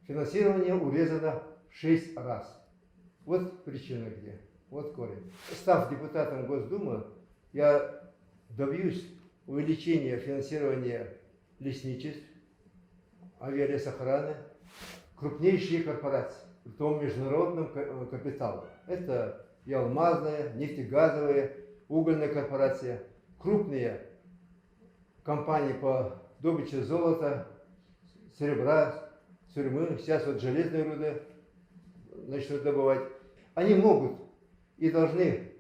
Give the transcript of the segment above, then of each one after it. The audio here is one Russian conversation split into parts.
Финансирование урезано в 6 раз. Вот причина где. Вот корень. Став депутатом Госдумы, я добьюсь увеличения финансирования лесничеств, авиалесохраны, крупнейшие корпорации, в том международным капиталом. Это и алмазная, нефтегазовая, угольная корпорация, крупные компании по добыче золота, серебра, сурьмы, сейчас вот железные руды начнут добывать. Они могут и должны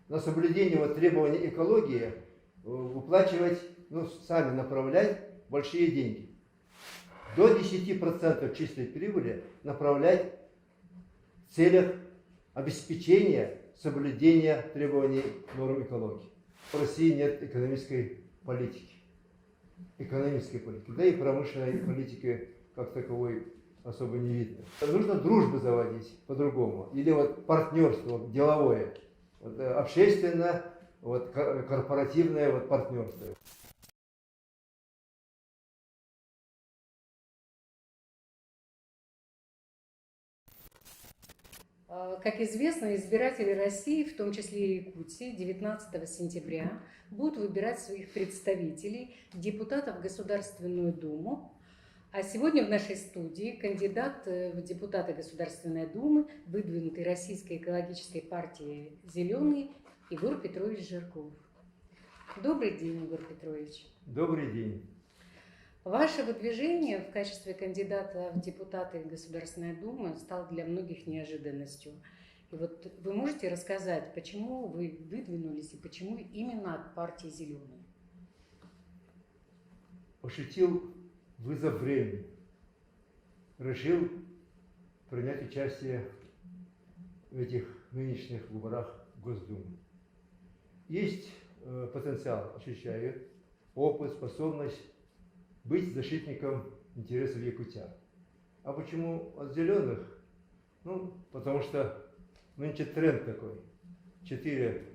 на соблюдение вот требований экологии выплачивать, сами направлять большие деньги. До 10% чистой прибыли направлять в целях обеспечения соблюдения требований норм экологии. В России нет экономической политики. Да и промышленной политики как таковой особо не видно. Нужно дружбу заводить по-другому. Или вот партнерство деловое. Вот, общественное, вот, корпоративное вот, партнерство. Как известно, избиратели России, в том числе и Якутии, 19 сентября будут выбирать своих представителей, депутатов в Государственную Думу. А сегодня в нашей студии кандидат в депутаты Государственной Думы, выдвинутый Российской экологической партией «Зеленые» Егор Петрович Жирков. Добрый день, Егор Петрович. Добрый день. Ваше выдвижение в качестве кандидата в депутаты Государственной Думы стало для многих неожиданностью. И вот вы можете рассказать, почему вы выдвинулись и почему именно от партии «Зеленые»? Ощутил вызов времени. Решил принять участие в этих нынешних выборах в Госдуму. Есть потенциал, ощущаю, опыт, способность быть защитником интересов якутян. А почему от зеленых? Потому что нынче тренд такой. 4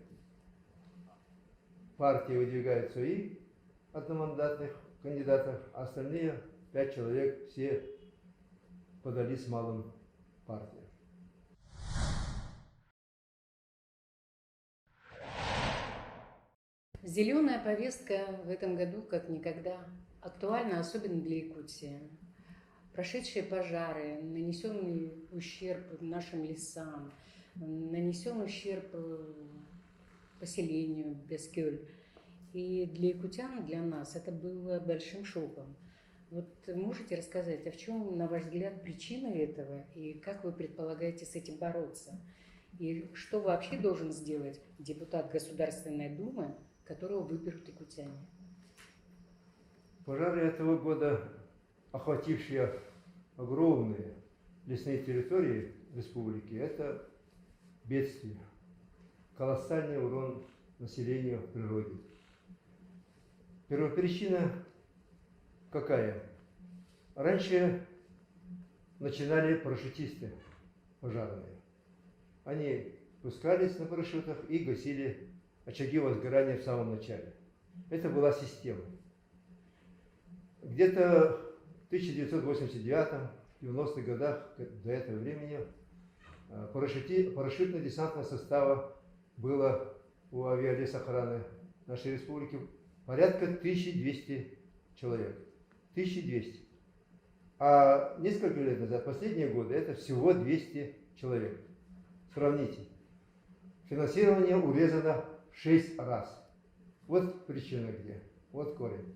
партии выдвигают свои одномандатных кандидатов, а остальные 5 человек все подали с малым партиям. Зеленая повестка в этом году как никогда актуальна, особенно для Якутии. Прошедшие пожары, нанесенный ущерб нашим лесам, нанесен ущерб поселению Бескёль. И для якутян, для нас, это было большим шоком. Вот можете рассказать, а в чем, на ваш взгляд, причина этого, и как вы предполагаете с этим бороться? И что вообще должен сделать депутат Государственной Думы, которого выберут якутяне? Пожары этого года, охватившие огромные лесные территории республики, это бедствие, колоссальный урон населению в природе. Первопричина какая? Раньше начинали парашютисты пожарные. Они спускались на парашютах и гасили очаги возгорания в самом начале. Это была система. Где-то в 1989-90-х годах до этого времени парашютно-десантного состава было у авиалесохраны нашей республики порядка 1200 человек. 1200. А несколько лет назад, последние годы, это всего 200 человек. Сравните. Финансирование урезано в 6 раз. Вот причина где. Вот корень.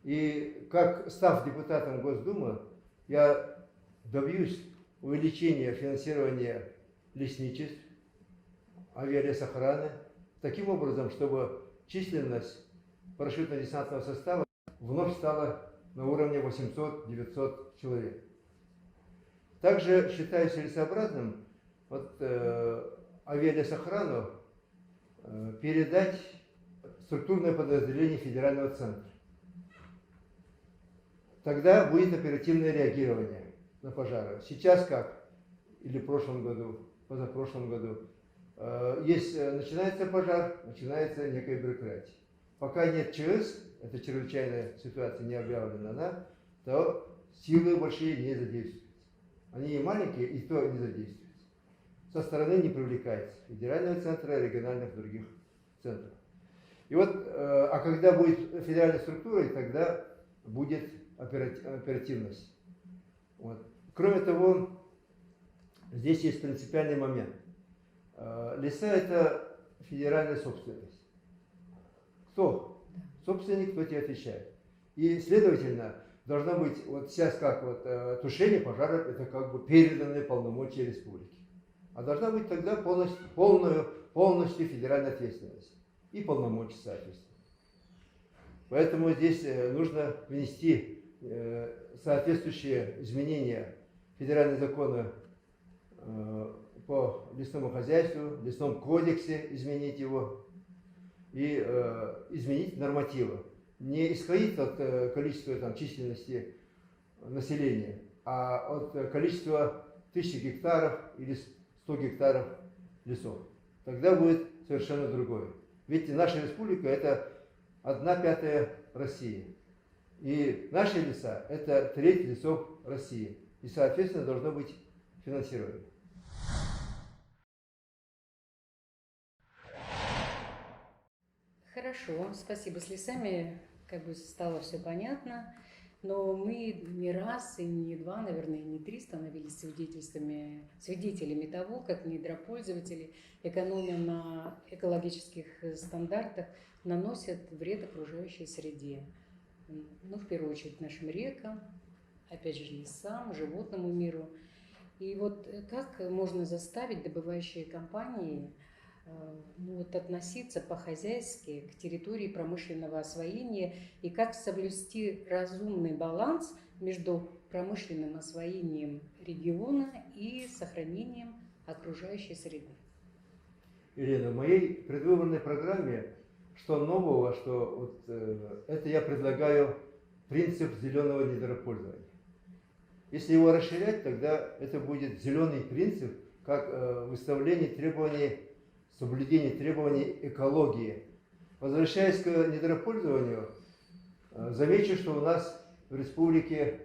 И как став депутатом Госдумы, я добьюсь увеличения финансирования лесничеств, авиалесохраны, таким образом, чтобы численность парашютно-десантного состава вновь стала на уровне 800-900 человек. Также считаю целесообразным авиалесохрану передать структурное подразделение федерального центра. Тогда будет оперативное реагирование на пожары. Сейчас как? Или в прошлом году, позапрошлом году. Начинается пожар, начинается некая бюрократия. Пока нет ЧС, эта чрезвычайная ситуация не объявлена, то силы большие не задействуются. Они и маленькие, и то не задействуются. Со стороны не привлекается федерального центра, региональных других центров. И вот, а когда будет федеральной структурой, тогда будет оперативность. Вот. Кроме того, здесь есть принципиальный момент. Леса – это федеральная собственность. Кто? Собственник, кто тебе отвечает. И, следовательно, должна быть, вот сейчас как вот тушение пожаров, это как бы переданные полномочия республики. А должна быть тогда полностью федеральная ответственность и полномочия, соответственно. Поэтому здесь нужно внести соответствующие изменения федерального закона по лесному хозяйству, в лесном кодексе изменить его и изменить нормативы. Не исходить от количества там, численности населения, а от количества 1000 гектаров или 100 гектаров лесов. Тогда будет совершенно другое. Ведь наша республика – это 1/5 России. И наши леса – это треть лесов России. И, соответственно, должно быть финансирование. Хорошо, спасибо. С лесами как бы стало все понятно, но мы не раз и не два, наверное, и не три становились свидетелями того, как недропользователи, экономя на экологических стандартах, наносят вред окружающей среде. Ну, в первую очередь нашим рекам, опять же лесам, животному миру. И вот как можно заставить добывающие компании относиться по-хозяйски к территории промышленного освоения и как соблюсти разумный баланс между промышленным освоением региона и сохранением окружающей среды? Ирина, в моей предвыборной программе что нового, что вот, это я предлагаю принцип зеленого недропользования. Если его расширять, тогда это будет зеленый принцип, как выставление требований, соблюдение требований экологии. Возвращаясь к недропользованию, замечу, что у нас в республике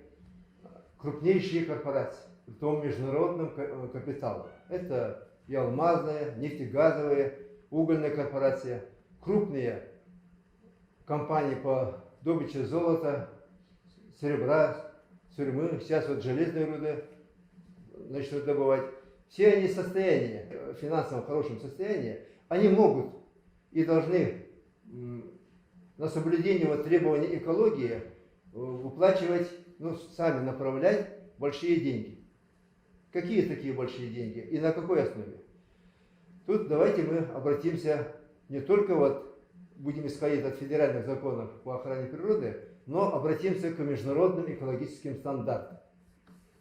крупнейшие корпорации, в том международным капиталом. Это и алмазная, нефтегазовые, угольная корпорация, крупные компании по добыче золота, серебра, сурьмы, сейчас вот железные руды начнут добывать. Все они в состоянии, в финансовом хорошем состоянии, они могут и должны на соблюдение вот требований экологии выплачивать, сами направлять большие деньги. Какие такие большие деньги и на какой основе? Тут давайте мы обратимся не только будем исходить от федеральных законов по охране природы, но обратимся к международным экологическим стандартам.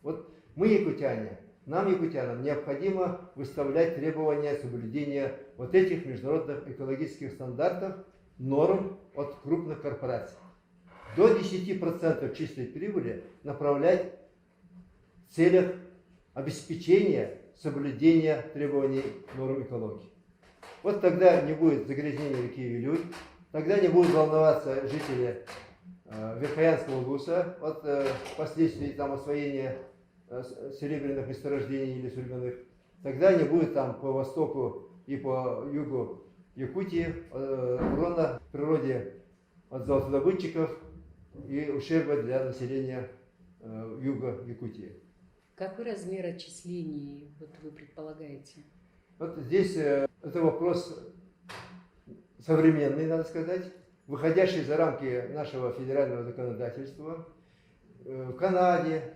Вот мы, якутяне, нам, якутянам, необходимо выставлять требования соблюдения вот этих международных экологических стандартов, норм от крупных корпораций. До 10% чистой прибыли направлять в целях обеспечения соблюдения требований норм экологии. Вот тогда не будет загрязнения реки Вилюй, тогда не будут волноваться жители Верхоянского луса от последствий освоения серебряных месторождений или сурьмяных. Тогда не будет там по востоку и по югу Якутии урона природе от золотодобытчиков и ущерба для населения юга Якутии. Какой размер отчислений вы предполагаете? Вот здесь это вопрос современный, надо сказать, выходящий за рамки нашего федерального законодательства. В Канаде,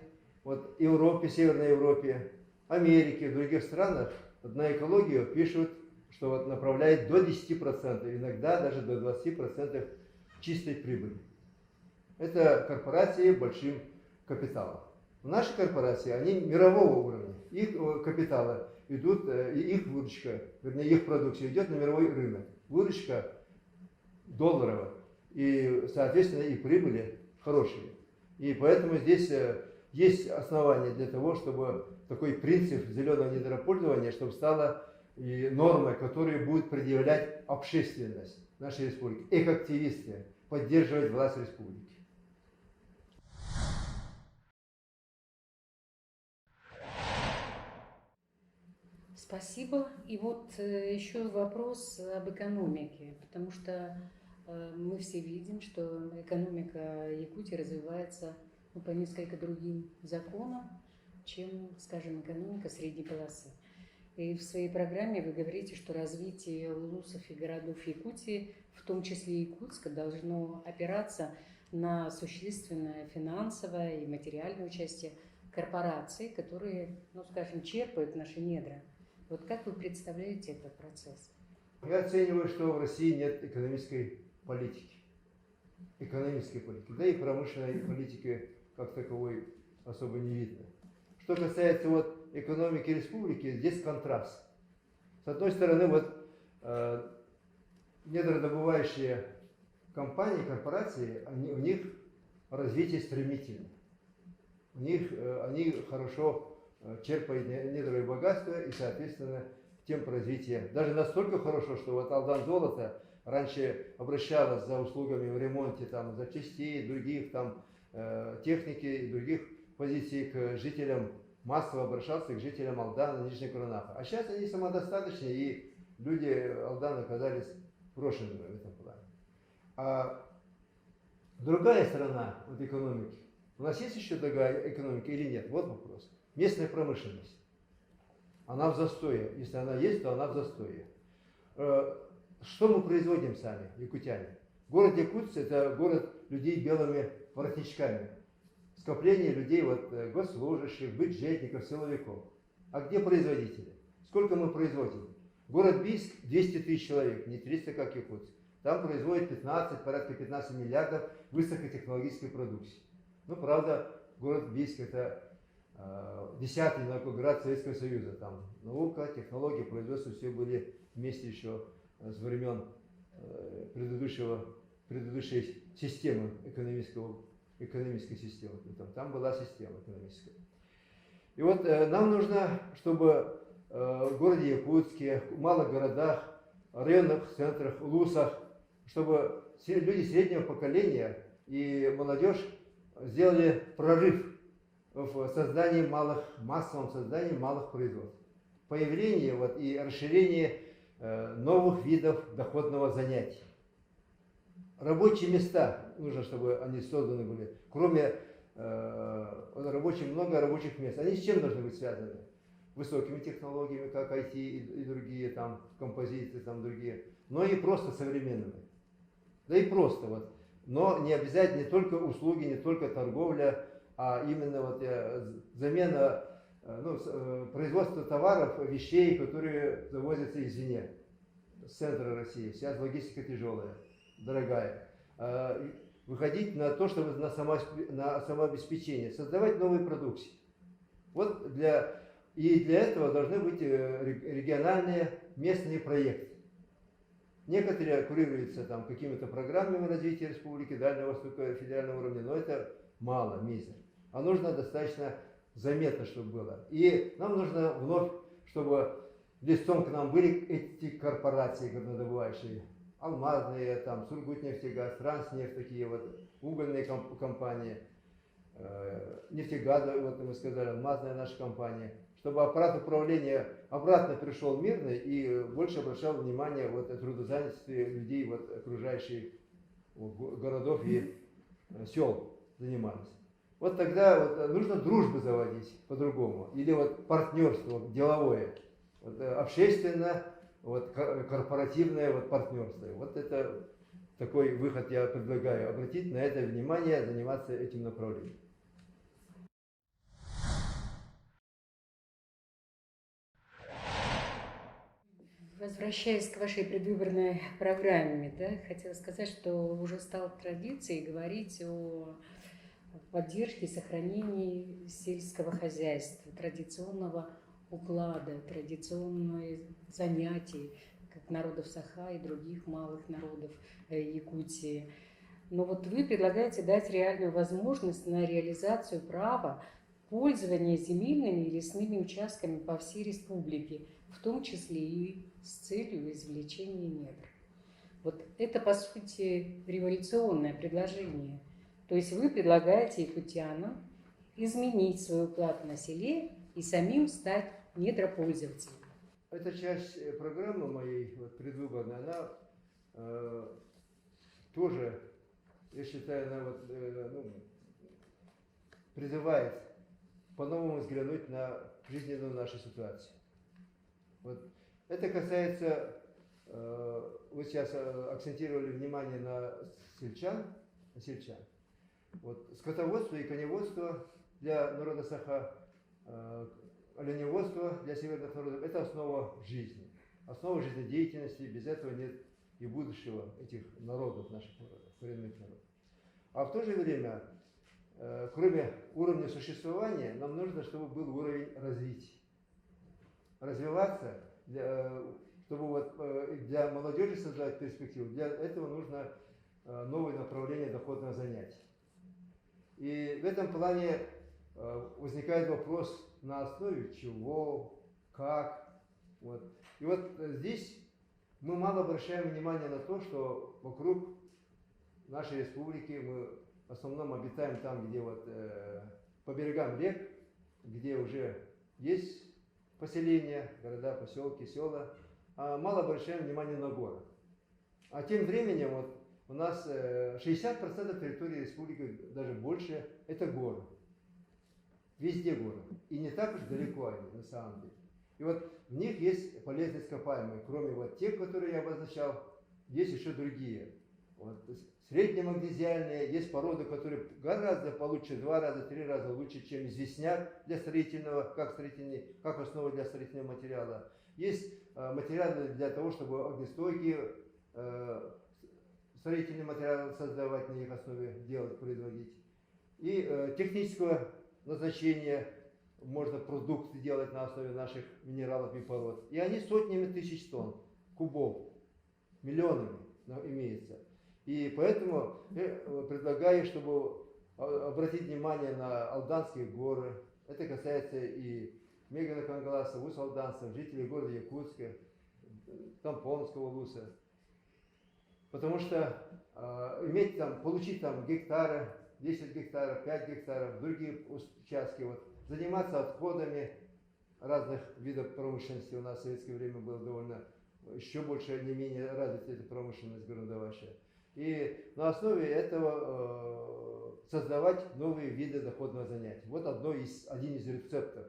Европе, Северной Европе, Америке, в других странах на экологию пишут, что направляет до 10%, иногда даже до 20% чистой прибыли. Это корпорации большим капиталом. Наши корпорации, они мирового уровня. Их капиталы идут, их выручка, вернее, их продукция идет на мировой рынок. Выручка долларовая. И, соответственно, и прибыли хорошие. И поэтому здесь есть основания для того, чтобы такой принцип зеленого недропользования, чтобы стала и нормой, которую будет предъявлять общественность нашей республики, экоактивисты, поддерживать власть республики. Спасибо. И вот еще вопрос об экономике, потому что мы все видим, что экономика Якутии развивается по несколько другим законам, чем, скажем, экономика средней полосы. И в своей программе вы говорите, что развитие улусов и городов Якутии, в том числе Якутска, должно опираться на существенное финансовое и материальное участие корпораций, которые, ну, скажем, черпают наши недра. Вот как вы представляете этот процесс? Я оцениваю, что в России нет экономической политики. Да и промышленной политики как таковой особо не видно. Что касается вот экономики республики, здесь контраст. С одной стороны, вот недородобывающие компании, корпорации, у них развитие стремительно. Они хорошо черпают недровые богатства и, соответственно, темп развития. Даже настолько хорошо, что вот Алдан Золото раньше обращалась за услугами в ремонте там, запчастей, других там техники и других позиций к жителям, массово обращался к жителям Алдана, Нижнего Куранаха. А сейчас они самодостаточны, и люди Алдана оказались брошенными в этом плане. А другая сторона вот экономики. У нас есть еще другая экономика или нет? Вот вопрос. Местная промышленность. Она в застое. Если она есть, то она в застое. Что мы производим сами, якутяне? Город Якутск – это город людей белыми воротничками. Скопление людей, вот, госслужащих, бюджетников, силовиков. А где производители? Сколько мы производим? Город Бийск 200 тысяч человек, не 300, как Якутск. Там производят порядка 15 миллиардов высокотехнологической продукции. Ну, правда, город Бийск – это 10-й наркоград Советского Союза. Там наука, технологии, производство, все были вместе еще с времен предыдущей системы экономической системы. Там была система экономическая. И вот нам нужно, чтобы в городе Якутске, в малых городах, районных центрах, улусах, чтобы люди среднего поколения и молодежь сделали прорыв в создании массовом создании малых производств. Появление вот, и расширение новых видов доходного занятия. Рабочие места, нужно, чтобы они созданы были. Кроме много рабочих мест. Они с чем должны быть связаны? Высокими технологиями, как IT и другие, там, композиции, там, другие. Но и просто современными. Да и просто вот. Но не обязательно не только услуги, не только торговля, а именно вот замена, производство товаров, вещей, которые завозятся извне, с центра России. Сейчас логистика тяжелая, дорогая. Выходить на то, чтобы на самообеспечение, создавать новые продукции. Вот для этого должны быть региональные, местные проекты. Некоторые курируются там какими-то программами развития республики, Дальнего Востока, федерального уровня, но это мало, мизер. А нужно достаточно заметно, чтобы было. И нам нужно вновь, чтобы лицом к нам были эти корпорации горнодобывающие, алмазные, там, Сургутнефтегаз, Транснефть, такие вот угольные компании, нефтегазы, вот мы сказали, алмазная наша компания, чтобы аппарат управления обратно пришел мирный и больше обращал внимание вот трудозанятости людей, вот окружающих городов и сел занимались. Вот тогда вот нужно дружбу заводить по-другому, или вот партнерство деловое, вот, общественно, вот, корпоративное вот, партнерство. Вот это такой выход я предлагаю, обратить на это внимание, заниматься этим направлением. Возвращаясь к вашей предвыборной программе, да, хотела сказать, что уже стало традицией говорить о поддержке и сохранении сельского хозяйства, традиционного уклада, традиционных занятий, как народов Саха и других малых народов Якутии. Но вот вы предлагаете дать реальную возможность на реализацию права пользования земельными и лесными участками по всей республике, в том числе и с целью извлечения недр. Вот это, по сути, революционное предложение. То есть вы предлагаете якутянам изменить свой уклад на селе и самим стать недропользователями. эта часть программы моей вот, предвыборной, она тоже, я считаю, она вот, ну, призывает по-новому взглянуть на жизненную нашу ситуацию. Вот. Это касается, вы сейчас акцентировали внимание на сельчан. Вот. Скотоводство и коневодство для народа Саха, оленеводство для северных народов – это основа жизни, основа жизнедеятельности. Без этого нет и будущего этих народов, наших народов, коренных народов. А в то же время, кроме уровня существования, нам нужно, чтобы был уровень развития. Развиваться, чтобы вот для молодежи создать перспективу, для этого нужно новое направление доходного занятия. И в этом плане возникает вопрос, на основе чего, как. Вот. И вот здесь мы мало обращаем внимание на то, что вокруг нашей республики мы в основном обитаем там, где вот по берегам рек, где уже есть поселения, города, поселки, села, а мало обращаем внимание на город. А тем временем вот у нас 60% территории республики, даже больше, это горы. Везде горы. И не так уж далеко они, на самом деле. И вот в них есть полезные ископаемые. Кроме вот тех, которые я обозначал, есть еще другие. Вот, среднемагнезиальные, есть породы, которые гораздо получше, 2 раза, 3 раза лучше, чем известняк для строительного, как основа для строительного материала. Есть материалы для того, чтобы огнестойкие строительные материалы создавать, на их основе делать, производить. И технического назначения можно продукты делать на основе наших минералов и пород. И они сотнями тысяч тонн, кубов, миллионами имеется. И поэтому я предлагаю, чтобы обратить внимание на Алданские горы. Это касается и меганокангаласов, ус-алданцев, жителей города Якутска, Тампонского луса. Потому что иметь там, получить там гектары, 10 гектаров, 5 гектаров, другие участки, вот, заниматься отходами разных видов промышленности. У нас в советское время было довольно еще больше, не менее развита эта промышленность горнодобывающая. И на основе этого создавать новые виды доходного занятия. Вот один из рецептов,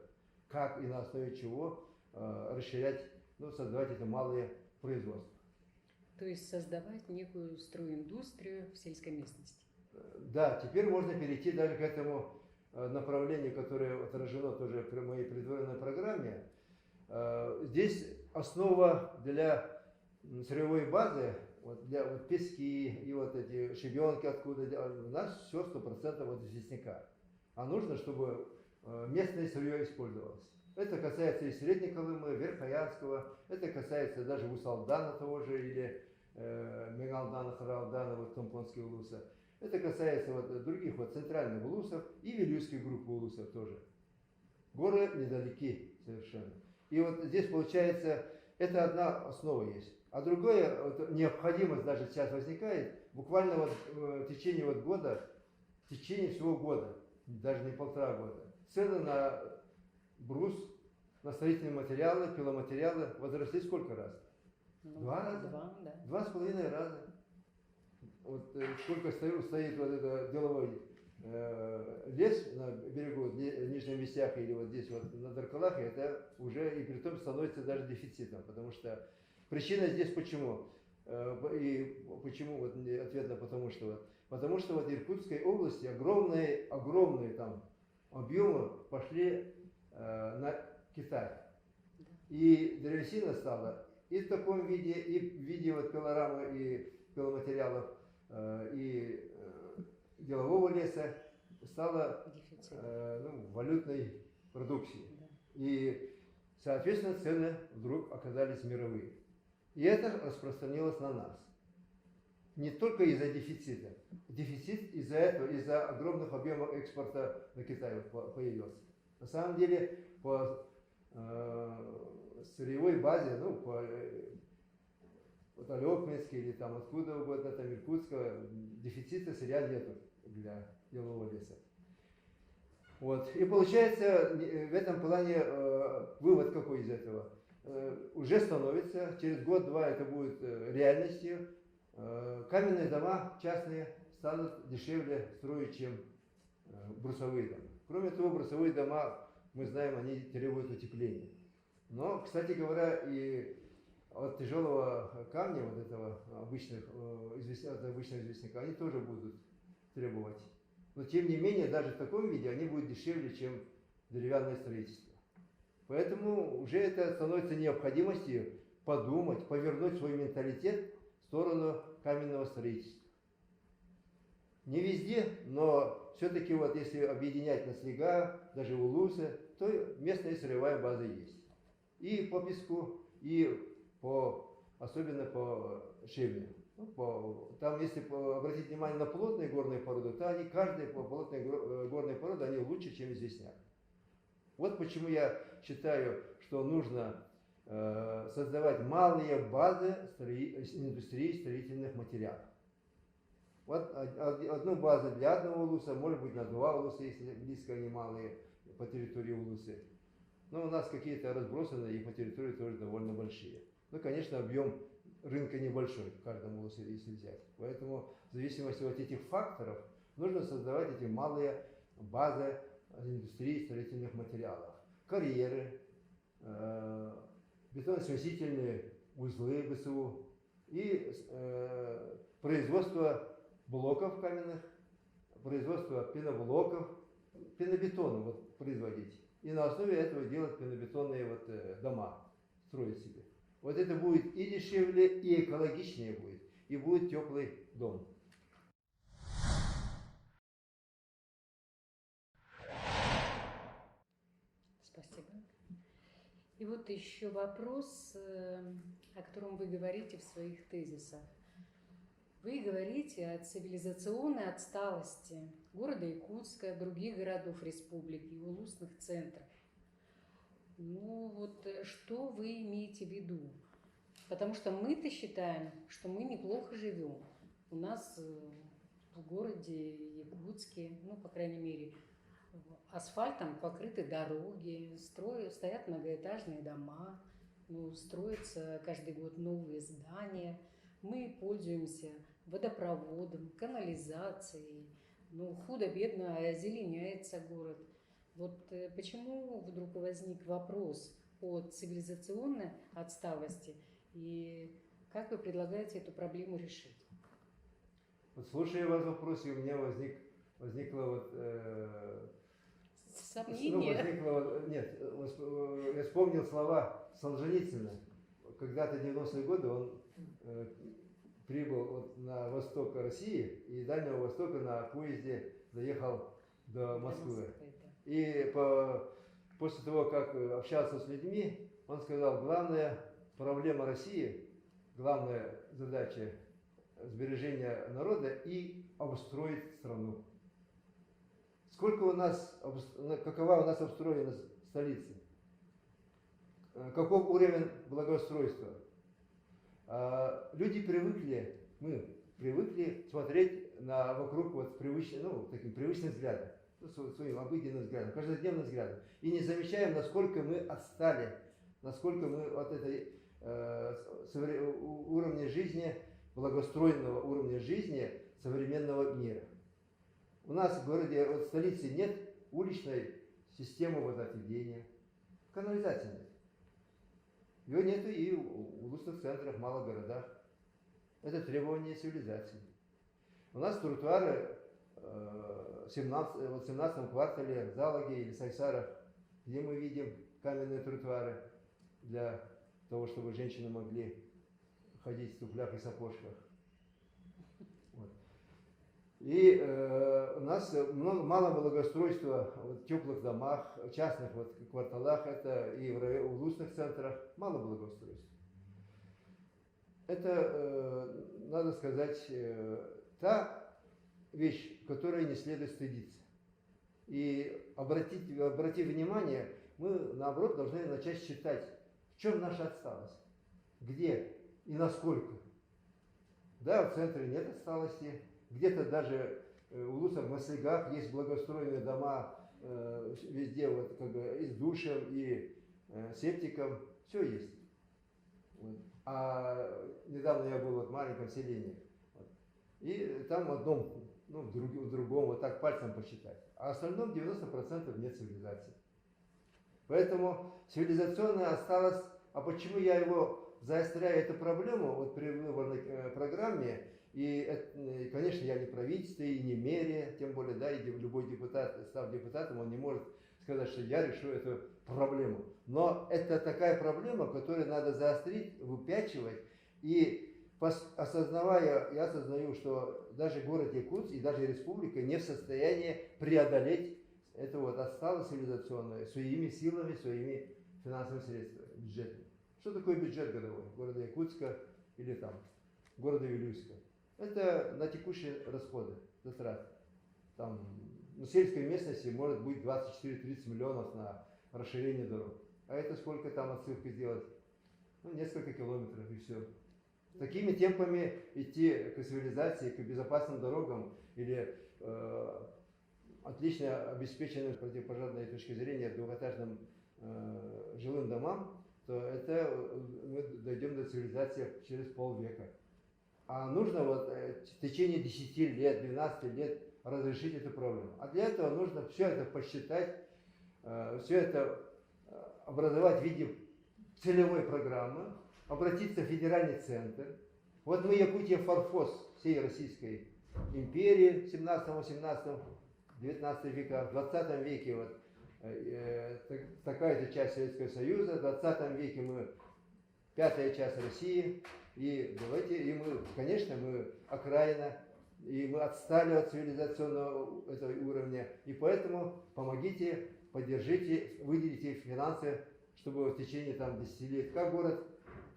как и на основе чего расширять, ну, создавать это малые производства. То есть создавать некую стройиндустрию в сельской местности. Да, теперь можно перейти даже к этому направлению, которое отражено тоже в моей предвыборной программе. Здесь основа для сырьевой базы, вот для вот пески и вот эти щебенки откуда, у нас все 100% от известняка. А нужно, чтобы местное сырье использовалось. Это касается и Средней Колымы, Верхоянского, это касается даже Ус-Алдана того же, или Мегалдана, Харалдана, вот Тампонского улуса. Это касается вот других вот центральных улусов и Вилюйской группы улусов тоже. Горы недалеки совершенно. И вот здесь получается, это одна основа есть. А другое, вот, необходимость даже сейчас возникает, буквально вот в течение вот года, в течение всего года, даже не 1,5 года, цены на брус, на строительные материалы, пиломатериалы возросли сколько раз? Ну, 2 раза? 2, да. 2,5 раза. Вот сколько стоит вот этот деловой лес на берегу Нижнем Вестяхе или вот здесь вот на Даркалахе, это уже и при том становится даже дефицитом, потому что причина здесь почему? И почему, вот ответ на потому что вот в Иркутской области огромные там объемы пошли на Китай. И древесина стала и в таком виде, и в виде вот пилорамы и пиломатериалов, и делового леса стала валютной продукцией. Да. И, соответственно, цены вдруг оказались мировые. И это распространилось на нас. Не только из-за дефицита. Дефицит из-за этого, из-за огромных объемов экспорта на Китай появился. На самом деле, по сырьевой базе, ну, по вот Алекминске или там откуда угодно, там Иркутского, дефицита сырья нету для делового леса. Вот. И получается в этом плане вывод какой из этого? уже становится, через год-два это будет реальностью. Каменные дома частные станут дешевле строить, чем брусовые дома. Кроме того, брусовые дома, мы знаем, они требуют утепления. Но, кстати говоря, и от тяжелого камня, вот этого обычного известняка, они тоже будут требовать. Но, тем не менее, даже в таком виде они будут дешевле, чем деревянное строительство. Поэтому уже это становится необходимостью подумать, повернуть свой менталитет в сторону каменного строительства. Не везде, но все-таки вот если объединять на снега, даже улусы, то местная сырьевая база есть. И по песку, и особенно по щебню. Там, если обратить внимание на плотные горные породы, то они, каждая плотная горная порода, они лучше, чем известняк. Вот почему я считаю, что нужно создавать малые базы индустрии строительных материалов. Вот одну базу для одного улуса, может быть на два улуса, если близко они малые по территории улусы. Но у нас какие-то разбросаны и по территории тоже довольно большие. Ну, конечно, объем рынка небольшой в каждом улусе, если взять. Поэтому в зависимости от этих факторов нужно создавать эти малые базы индустрии строительных материалов. Карьеры, бетоносмесительные узлы БСУ и производство блоков каменных, производство пеноблоков, пенобетона вот, производить. И на основе этого делать пенобетонные вот, дома, строить себе. Вот это будет и дешевле, и экологичнее будет, и будет теплый дом. Спасибо. И вот еще вопрос, о котором вы говорите в своих тезисах. Вы говорите о цивилизационной отсталости города Якутска, других городов республики и улусных центров. Ну вот что вы имеете в виду? Потому что мы-то считаем, что мы неплохо живем. У нас в городе Якутске, ну, по крайней мере, асфальтом покрыты дороги, стоят многоэтажные дома, ну, строятся каждый год новые здания. Мы пользуемся водопроводом, канализацией. Ну, худо-бедно озеленяется город. Вот почему вдруг возник вопрос о цивилизационной отсталости и как вы предлагаете эту проблему решить? Вот слушая вас вопрос, у меня возникло вот... Сомнение? Я вспомнил слова Солженицына. Когда-то в 90-е годы он прибыл вот на восток России и Дальнего Востока на поезде доехал до Москвы. И после того, как общался с людьми, он сказал, главная проблема России, главная задача сбережения народа и обустроить страну. Какова у нас обстроена столица? Каков уровень благоустройства? Люди мы привыкли смотреть вокруг вот таким привычным взглядом, своим обыденным взглядом, каждодневным взглядом. И не замечаем, насколько мы отстали, насколько мы от этой уровня жизни, благоустроенного уровня жизни современного мира. У нас в городе, в столице нет уличной системы водоотведения, канализации нет. Ее нет и в улусных центрах, в малых городах. Это требование цивилизации. У нас тротуары в 17 квартале, в Залаге или Сайсарах, где мы видим каменные тротуары для того, чтобы женщины могли ходить в туфлях и сапожках. Вот. И у нас мало благоустройства в теплых домах, частных кварталах, это и в улусных центрах, мало благоустройства. Это, надо сказать, та вещь, которой не следует стыдиться. И обратив внимание, мы, наоборот, должны начать считать, в чем наша отсталость, где и насколько. Да, в центре нет отсталости, где-то даже в улусах, на снегах есть благоустроенные дома, везде вот, как бы, и с душем, и септиком, все есть. Вот. А недавно я был в маленьком селении, вот, и там в одном, ну, в другом, вот так пальцем посчитать. А остальном 90% нет цивилизации. Поэтому цивилизационное осталось. А почему я его заостряю, эту проблему, вот при выборной программе, и, конечно, я не правительство, и не мерия, тем более, да, и любой депутат, став депутатом, он не может сказать, что я решу эту проблему. Но это такая проблема, которую надо заострить, выпячивать, и осознавая, я осознаю, что даже город Якутск и даже республика не в состоянии преодолеть эту вот отсталость цивилизационную своими силами, своими финансовыми средствами, бюджетами. Что такое бюджет годовой города Якутска или там города Вилюйска? Это на текущие расходы, затраты. Там, в сельской местности может быть 24-30 миллионов на расширение дорог. А это сколько там отсылки сделать? Ну, несколько километров и все. Такими темпами идти к цивилизации, к безопасным дорогам или отлично обеспеченным с противопожарной точки зрения двухэтажным жилым домам, то это мы дойдем до цивилизации через полвека. А нужно вот в течение 10 лет, 12 лет разрешить эту проблему. А для этого нужно все это посчитать, все это образовать в виде целевой программы, обратиться в федеральный центр. Вот мы Якутия форфос всей Российской империи в 17-18 19 века, в 20 веке вот, такая-то часть Советского Союза, в 20 веке мы пятая часть России, и давайте, и мы, конечно, мы окраина, и мы отстали от цивилизационного этого уровня, и поэтому помогите, поддержите, выделите финансы, чтобы в течение там 10 лет, как город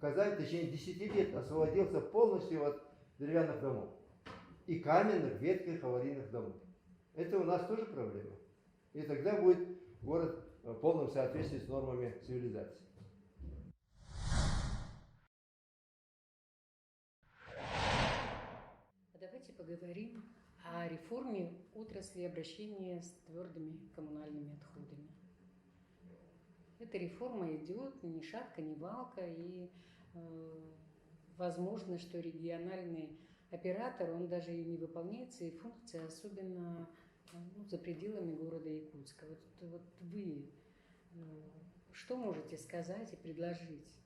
Казань в течение 10 лет освободился полностью от деревянных домов и каменных, ветхих, аварийных домов. Это у нас тоже проблема. И тогда будет город в полном соответствии с нормами цивилизации. Давайте поговорим о реформе отрасли обращения с твердыми коммунальными отходами. Эта реформа идет ни шатка, ни валка, и возможно, что региональный оператор, он даже и не выполняет свои функции, особенно за пределами города Якутска. Вот вы что можете сказать и предложить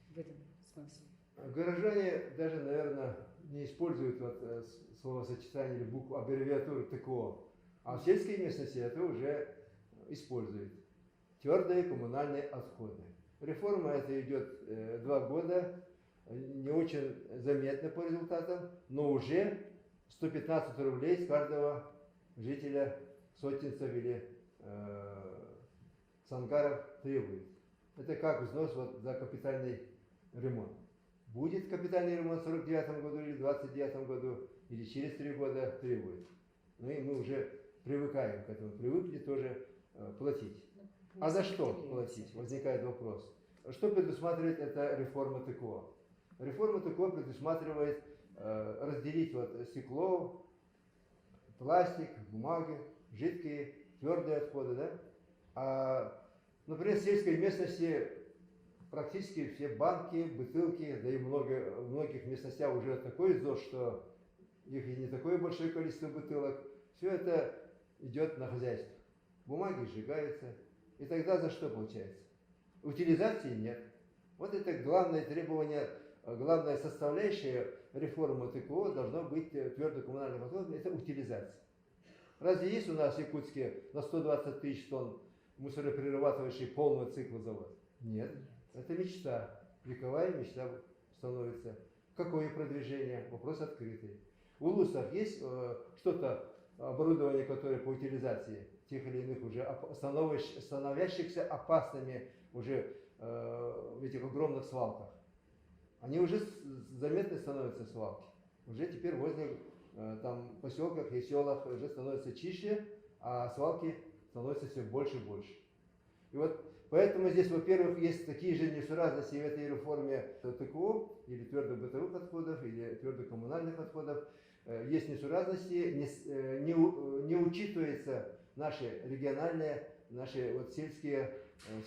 в этом смысле? Горожане даже, наверное, не используют вот словосочетание или букву, аббревиатуру ТКО, а в сельской местности это уже используют. Твердые коммунальные отходы. Реформа эта идет 2 года, не очень заметно по результатам, но уже 115 рублей с каждого жителя Сотенцев или Сангаров требует. Это как взнос вот за капитальный ремонт. Будет капитальный ремонт в 49 году или 29 году, или через 3 года требует. Ну и мы уже привыкаем к этому, привыкли тоже платить. А за что платить? Возникает вопрос. Что предусматривает эта реформа ТКО? Реформа ТКО предусматривает разделить вот стекло, пластик, бумаги, жидкие, твердые отходы, да? А, например, в сельской местности практически все банки, бутылки, да и в многих местностях уже такой ЗОЖ, что их и не такое большое количество бутылок, все это идет на хозяйство. Бумаги сжигаются. И тогда за что получается? Утилизации нет. Вот это главное требование, главная составляющая реформы ТКО должно быть твердокоммунальных отходов, это утилизация. Разве есть у нас в Якутске на 120 тысяч тонн мусороперерабатывающий полный цикл завод? Нет. Это мечта. Вековая мечта становится. Какое продвижение? Вопрос открытый. У ЛУСов есть что-то, оборудование, которое по утилизации тех или иных уже становящихся опасными уже в этих огромных свалках? Они уже заметно становятся свалки. Уже теперь возле там поселках и селах уже становится чище, а свалки становятся все больше и больше. И вот поэтому здесь, во-первых, есть такие же несуразности в этой реформе ТКО, или твердобытовых отходов, или твердокоммунальных отходов. Есть несуразности, не учитываются наши региональные наши вот сельские,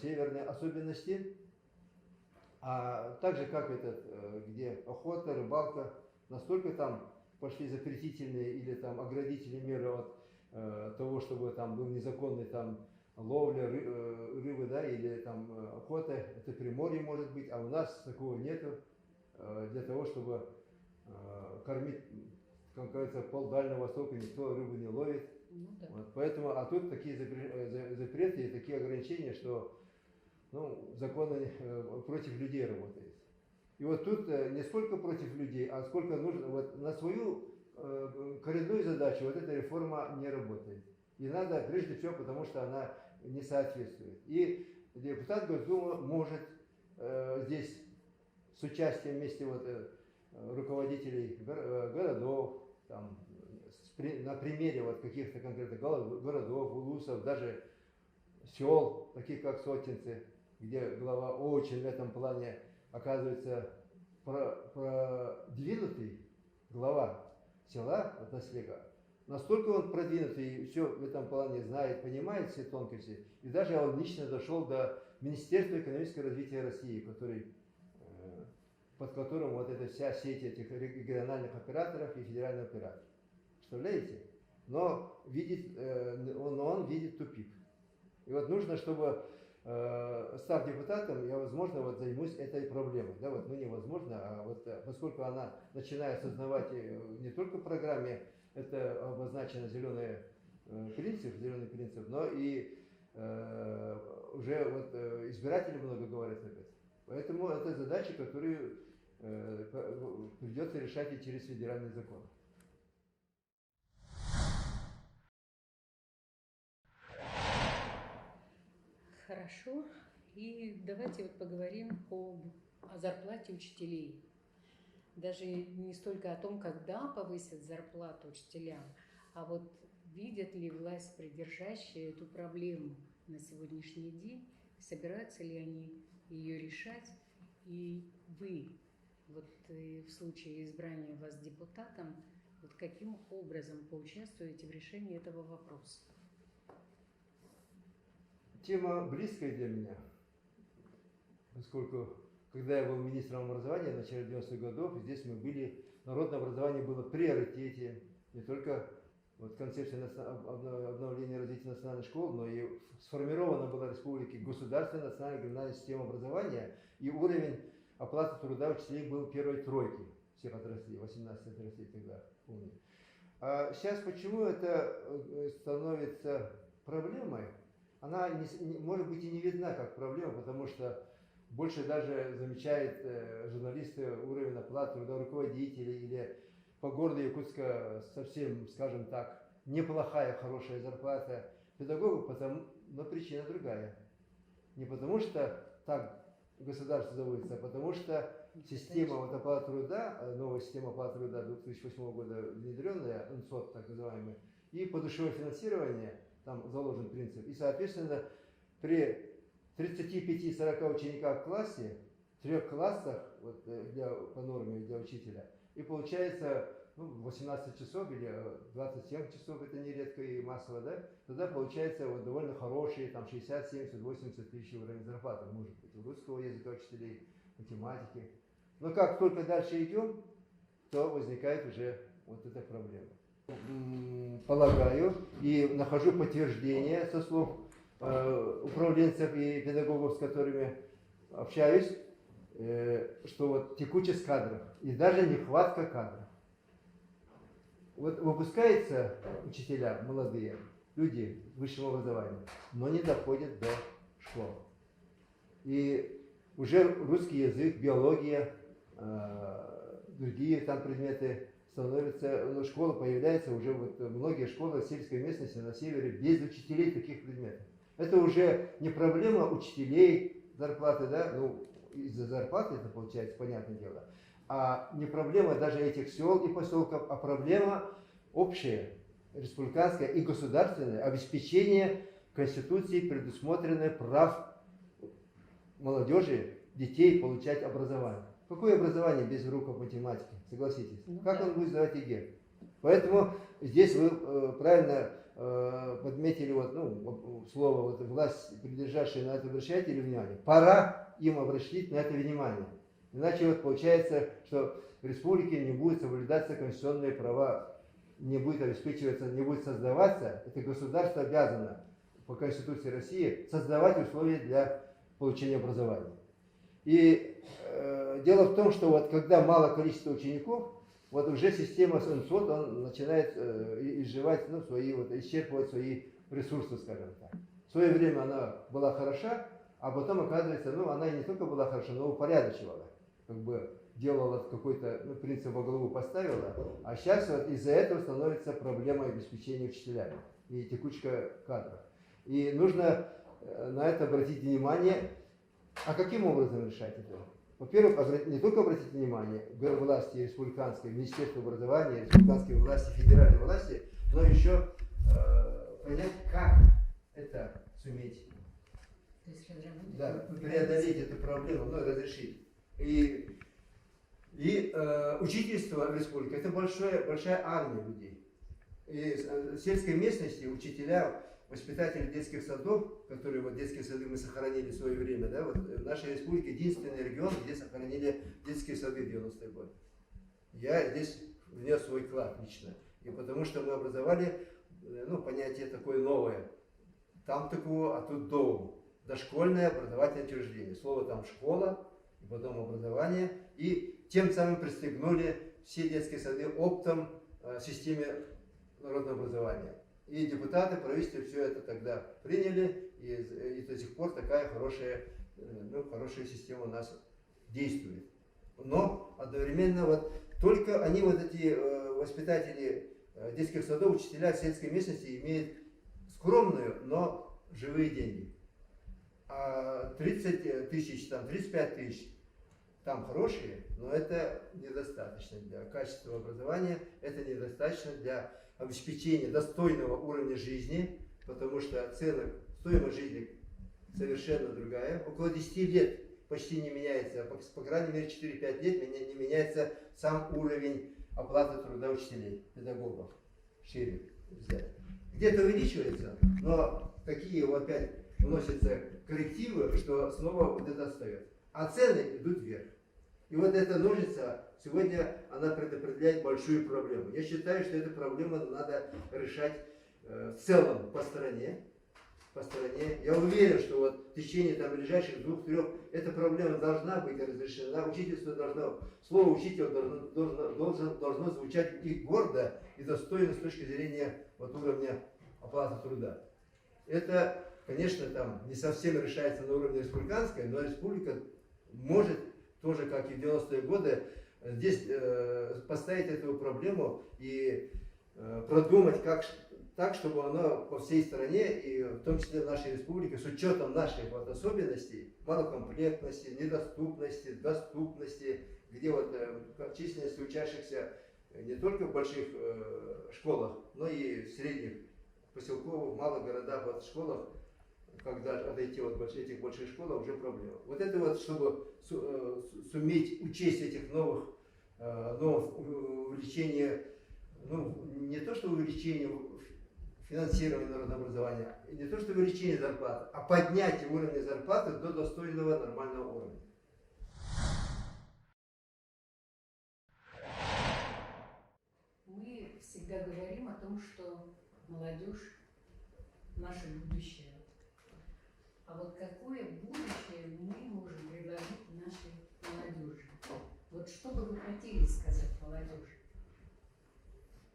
северные особенности. А так же, как где охота, рыбалка, настолько там пошли запретительные или там оградительные меры от того, чтобы там был незаконный там ловля рыбы, да, или там охота, это Приморье может быть, а у нас такого нету, для того, чтобы кормить, как говорится, пол Дальнего Востока никто рыбу не ловит. Ну, да. Вот, поэтому, а тут такие запреты и такие ограничения, что законы против людей работают. И вот тут не сколько против людей, а сколько нужно, вот на свою коренную задачу вот эта реформа не работает. И надо, прежде всего, потому что она не соответствует. И депутат Госдумы может здесь с участием вместе руководителей городов, там, на примере вот каких-то конкретных городов, улусов, даже сел, таких как Сотинцы, где глава очень в этом плане оказывается продвинутый глава села от Наслега. Настолько он продвинутый и все в этом плане знает, понимает все тонкости. И даже он лично дошел до Министерства экономического развития России, под которым вот эта вся сеть этих региональных операторов и федеральных операторов. Представляете? Но он видит тупик. И вот нужно, чтобы, став депутатом, я, возможно, вот займусь этой проблемой. Да, вот, невозможно, а вот поскольку она начинает осознавать не только в программе, это обозначено зеленый принцип, но и уже вот избиратели много говорят об этом. Поэтому это задача, которую придется решать и через федеральный закон. Хорошо. И давайте вот поговорим о зарплате учителей. Даже не столько о том, когда повысят зарплату учителям, а вот видят ли власть придержащие эту проблему на сегодняшний день, собираются ли они ее решать, и вы, вот в случае избрания вас депутатом, вот каким образом поучаствуете в решении этого вопроса? Тема близкая для меня, поскольку, когда я был министром образования в начале 90-х годов, здесь мы были, народное образование было в приоритете, не только вот концепция обновления и развития национальной школы, но и сформирована была в республике государственная национальная региональная система образования, и уровень оплаты труда учителей был первой тройки всех отраслей, 18 отраслей тогда, помню. А сейчас почему это становится проблемой? Она может быть и не видна как проблема, потому что больше даже замечают журналисты уровень оплаты труда руководителей или по городу Якутска совсем, скажем так, неплохая, хорошая зарплата педагогов, но причина другая. Не потому что так государство заводится, а потому что система оплаты труда, новая система оплаты труда 2008 года внедренная, НСОТ так называемый, и подушевое финансирование, там заложен принцип. И, соответственно, при 35-40 учениках в классе, в 3 классах вот, по норме для учителя, и получается 18 часов или 27 часов, это нередко и массово, да, тогда получается вот довольно хорошие, там 60, 70, 80 тысяч уровень зарплаты, может быть, у русского языка учителей, математики. Но как только дальше идем, то возникает уже вот эта проблема. Полагаю и нахожу подтверждение со слов управленцев и педагогов, с которыми общаюсь, что вот текучесть кадров и даже нехватка кадров. Вот выпускаются учителя, молодые люди высшего образования, но не доходят до школы. И уже русский язык, биология, другие там предметы становятся, школа появляется уже, вот многие школы сельской местности на севере без учителей таких предметов. Это уже не проблема учителей зарплаты, да, из-за зарплаты это получается, понятное дело, а не проблема даже этих сел и поселков, а проблема общая, республиканская и государственная, обеспечение Конституцией предусмотренных прав молодежи, детей получать образование. Какое образование без уроков математики, согласитесь? Как он будет сдавать ЕГЭ? Поэтому здесь вы правильно подметили вот, ну, слово вот, власть, прилежащая на это обращайте ли внимание, пора им обратить на это внимание. Иначе вот получается, что в республике не будет соблюдаться конституционные права, не будет обеспечиваться, не будет создаваться, это государство обязано по Конституции России создавать условия для получения образования. И дело в том, что вот когда мало количество учеников, вот уже система СНСОТ, он начинает изживать, ну, свои, вот, исчерпывать свои ресурсы, скажем так. В свое время она была хороша, а потом, оказывается, ну, она и не только была хороша, но упорядочивала, как бы делала какой-то, ну, принцип во главу поставила, а сейчас вот из-за этого становится проблема обеспечения учителями и текучка кадров. И нужно на это обратить внимание. А каким образом решать это? Во-первых, не только обратить внимание власти республиканской, Министерства образования, республиканской власти, федеральной власти, но еще понять, как это суметь. То есть разработать, да, преодолеть эту проблему, ну, разрешить. И учительство в республике – это большая армия людей. И в сельской местности учителя, воспитатели детских садов, которые вот детские сады мы сохранили в свое время, да, вот в нашей республике единственный регион, где сохранили детские сады в 90-е годы. Я здесь внес свой вклад лично. И потому что мы образовали, ну, понятие такое новое. Там такого, а тут дом. Дошкольное образовательное учреждение. Слово там школа, и потом образование. И тем самым пристегнули все детские сады оптом системе народного образования. И депутаты, правительство все это тогда приняли, и до сих пор такая хорошая, ну, хорошая система у нас действует. Но одновременно вот только они, вот эти воспитатели детских садов, учителя в сельской местности имеют скромную, но живые деньги. А 30 тысяч, там, 35 тысяч, там хорошие, но это недостаточно для качества образования, это недостаточно для обеспечения достойного уровня жизни, потому что стоимость жизни совершенно другая. Около 10 лет почти не меняется, по крайней мере 4-5 лет не меняется сам уровень оплаты труда учителей, педагогов. Шире взять. Где-то увеличивается, но такие вот опять вносятся коррективы, что снова вот это остается. А цены идут вверх. И вот эта ножница сегодня она предопределяет большую проблему. Я считаю, что эту проблему надо решать в целом по стране. Я уверен, что вот в течение там, ближайших 2-3 эта проблема должна быть разрешена. Учительство должно, слово учитель должно звучать и гордо, и достойно с точки зрения вот, уровня оплаты труда. Это, конечно, там не совсем решается на уровне республиканской, но республика может тоже, как и в 90-е годы, здесь поставить эту проблему и продумать, как так, чтобы оно по всей стране, и в том числе в нашей республике, с учетом наших вот особенностей, малокомплектности, недоступности, доступности, где вот численность учащихся не только в больших школах, но и в средних, поселковых, малых городах, вот школах, когда отойти от этих больших школ, уже проблема. Вот это вот, чтобы суметь учесть этих новых увеличения, ну, не то что увеличение финансирования народного образования, не то что увеличение зарплаты, а поднятие уровня зарплаты до достойного нормального уровня. Мы всегда говорим о том, что молодежь – наше будущее. А вот какое будущее мы можем предложить нашей молодежи? Вот что бы вы хотели сказать молодежи?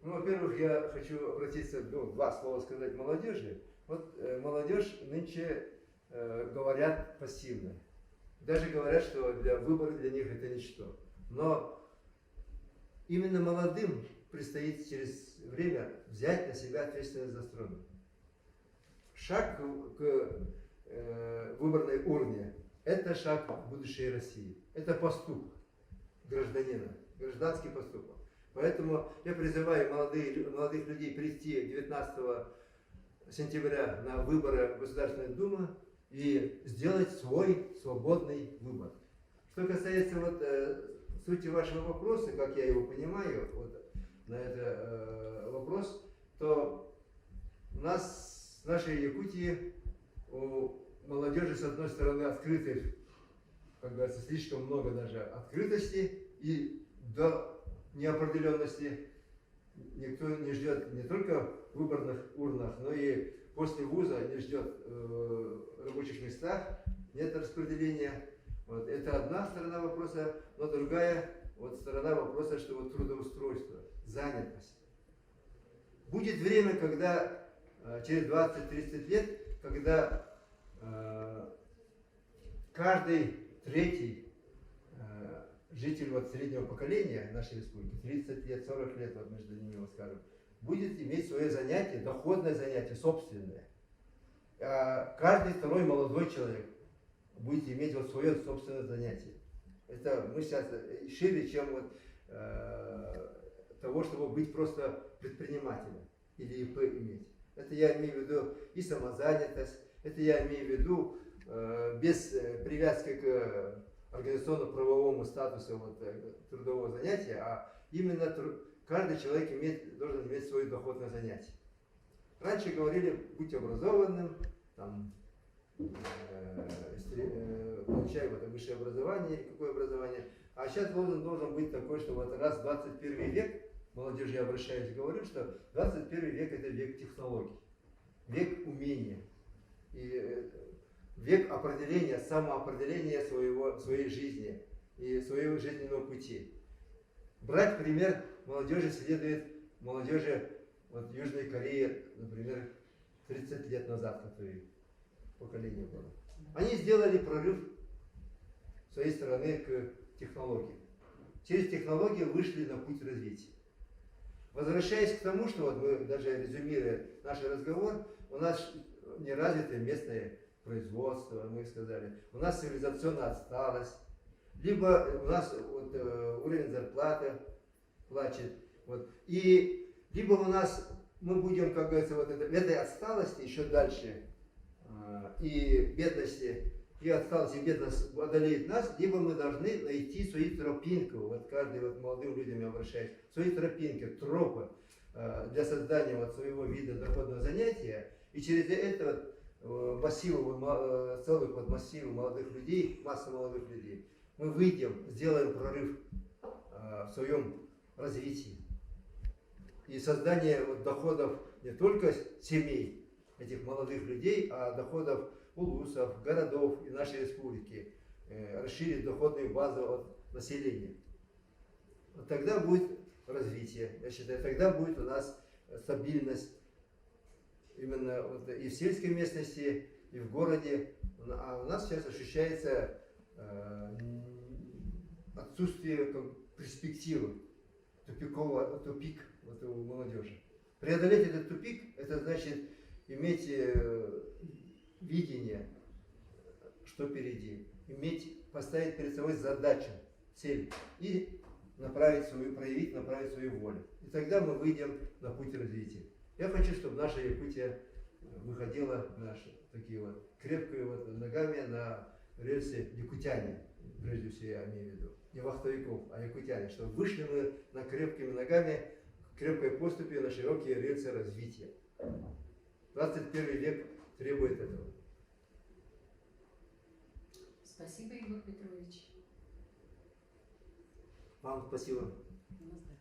Ну, во-первых, я хочу обратиться, два слова сказать молодежи. Вот молодежь нынче говорят пассивно. Даже говорят, что выборы для них это ничто. Но именно молодым предстоит через время взять на себя ответственность за страну. Шаг к выборной урне – это шаг в будущее России. Это поступок гражданина, гражданский поступок. Поэтому я призываю молодых людей прийти 19 сентября на выборы в Государственную Думу и сделать свой свободный выбор. Что касается вот, сути вашего вопроса, как я его понимаю, вот, на этот вопрос, то У нас в нашей Якутии у молодежи, с одной стороны, открыты, как говорится, слишком много даже открытости и до неопределенности. Никто не ждет не только в выборных урнах, но и после вуза не ждет рабочих местах, нет распределения. Вот. Это одна сторона вопроса, но другая вот сторона вопроса, что вот трудоустройство, занятость. Будет время, когда через 20-30 лет, когда каждый третий житель вот среднего поколения нашей республики, 30 лет, 40 лет, вот между ними, вот скажем, будет иметь свое занятие, доходное занятие, собственное. А каждый второй молодой человек будет иметь вот свое собственное занятие. Это мы сейчас шире, чем вот того, чтобы быть просто предпринимателем или ИП иметь. Это я имею в виду и самозанятость, это я имею в виду без привязки к организационно-правовому статусу вот, трудового занятия, а именно каждый человек должен иметь свое доходное занятие. Раньше говорили, будь образованным, там, получай вот, высшее образование, или какое образование. А сейчас должен быть такой, что вот раз 21 век, молодежи я обращаюсь, говорю, что 21 век это век технологий, век умения. И век определения, самоопределения своей жизни и своего жизненного пути. Брать пример молодежи следует молодежи вот Южной Кореи, например, 30 лет назад, которые поколение было. Они сделали прорыв своей стороны к технологиям. Через технологии вышли на путь развития. Возвращаясь к тому, что вот мы даже резюмируя наш разговор, у нас неразвитое местное производство, мы сказали, у нас цивилизационная отсталость, либо у нас вот, уровень зарплаты плачет, вот, и либо у нас мы будем, как говорится, вот в этой отсталости еще дальше, и бедности, и отсталость, и бедность одолеет нас, либо мы должны найти свою тропинку, вот каждый вот молодым людям я обращаюсь, свои тропинки, тропы для создания вот своего вида доходного занятия, и через это массивы, целых вот массивов молодых людей, масса молодых людей, мы выйдем, сделаем прорыв в своем развитии. И создание вот доходов не только семей этих молодых людей, а доходов улусов, городов и нашей республики, расширить доходную базу от населения. Вот тогда будет развитие, я считаю, тогда будет у нас стабильность именно вот и в сельской местности, и в городе. А у нас сейчас ощущается отсутствие перспективы, тупик вот у молодежи. Преодолеть этот тупик, это значит иметь видение, что впереди, поставить перед собой задачу, цель и направить свою волю. И тогда мы выйдем на путь развития. Я хочу, чтобы наша Якутия выходила такие вот крепкие вот ногами на рельсы якутяне, прежде всего я имею в виду, не вахтовиков, а якутяне, чтобы вышли мы на крепкими ногами, крепкой поступью на широкие рельсы развития. 21 век требует этого. Спасибо, Егор Петрович. Вам спасибо. На здоровье.